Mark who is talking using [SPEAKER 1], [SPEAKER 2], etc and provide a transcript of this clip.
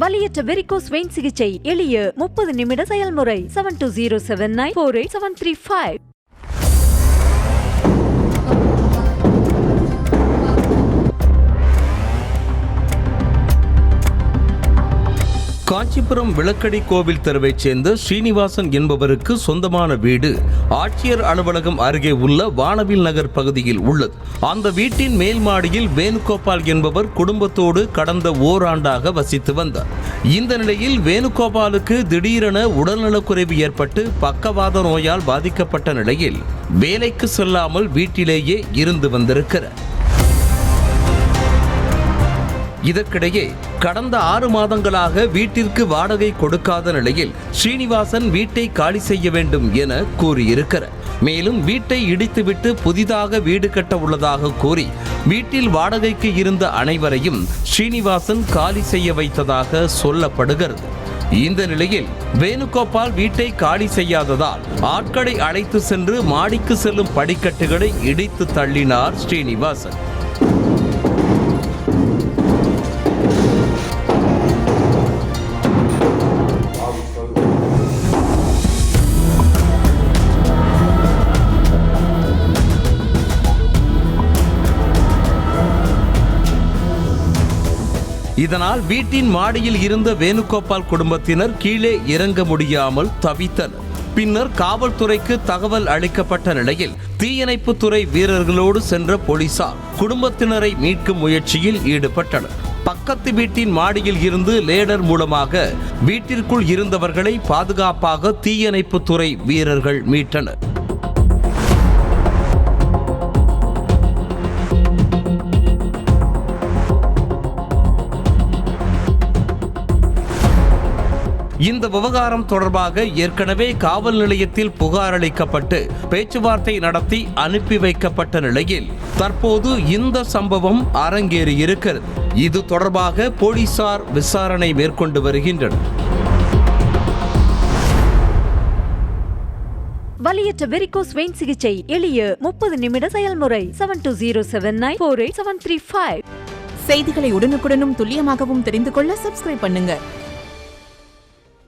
[SPEAKER 1] வலியற்ற varicose vein சிகிச்சை எளிய 30 நிமிட செயல்முறை 7207948735.
[SPEAKER 2] காஞ்சிபுரம் விளக்கடி கோவில் தெருவைச் சேர்ந்த ஸ்ரீனிவாசன் என்பவருக்கு சொந்தமான வீடு ஆட்சியர் அலுவலகம் அருகே உள்ள வானவில் நகர் பகுதியில் உள்ளது. அந்த வீட்டின் மேல் மாடியில் வேணுகோபால் என்பவர் குடும்பத்தோடு கடந்த ஓராண்டாக வசித்து வந்தார். இந்த நிலையில் வேணுகோபாலுக்கு திடீரென உடல்நலக்குறைவு ஏற்பட்டு பக்கவாத நோயால் பாதிக்கப்பட்ட நிலையில் வேலைக்கு செல்லாமல் வீட்டிலேயே இருந்து வந்திருக்கிறார். இதற்கிடையே கடந்த 6 மாதங்களாக வீட்டிற்கு வாடகை கொடுக்காத நிலையில் ஸ்ரீனிவாசன் வீட்டை காலி செய்ய வேண்டும் என கூறியிருக்கிறார். மேலும் வீட்டை இடித்துவிட்டு புதிதாக வீடு கட்ட உள்ளதாக கூறி வீட்டில் வாடகைக்கு இருந்த அனைவரையும் ஸ்ரீனிவாசன் காலி செய்ய வைத்ததாக சொல்லப்படுகிறது. இந்த நிலையில் வேணுகோபால் வீட்டை காலி செய்யாததால் ஆட்களை அழைத்து சென்று மாடிக்கு செல்லும் படிக்கட்டுகளை இடித்து தள்ளினார் ஸ்ரீனிவாசன். இதனால் வீட்டின் மாடியில் இருந்த வேணுகோபால் குடும்பத்தினர் கீழே இறங்க முடியாமல் தவித்தனர். பின்னர் காவல்துறைக்கு தகவல் அளிக்கப்பட்ட நிலையில் தீயணைப்புத்துறை வீரர்களோடு சென்ற போலீசார் குடும்பத்தினரை மீட்கும் முயற்சியில் ஈடுபட்டனர். பக்கத்து வீட்டின் மாடியில் இருந்து லேடர் மூலமாக வீட்டிற்குள் இருந்தவர்களை பாதுகாப்பாக தீயணைப்புத்துறை வீரர்கள் மீட்டனர். இந்த விவகாரம் தொடர்பாக ஏற்கனவே காவல் நிலையத்தில் புகார் அளிக்கப்பட்டு பேச்சுவார்த்தை நடத்தி அனுப்பி வைக்கப்பட்ட நிலையில் தற்போது இந்த சம்பவம் அரங்கேறியிருக்கிறது. இது தொடர்பாக போலீசார் விசாரணை மேற்கொண்டு வருகின்றனர்.
[SPEAKER 1] வலியற்ற வெரிகோஸ் வெயின் சிகிச்சை எளிய 30 நிமிட செயல்முறை 7207948735.
[SPEAKER 3] செய்திகளை உடனுக்குடனும் துல்லியமாகவும் தெரிந்து கொள்ள சப்ஸ்கிரைப் பண்ணுங்க.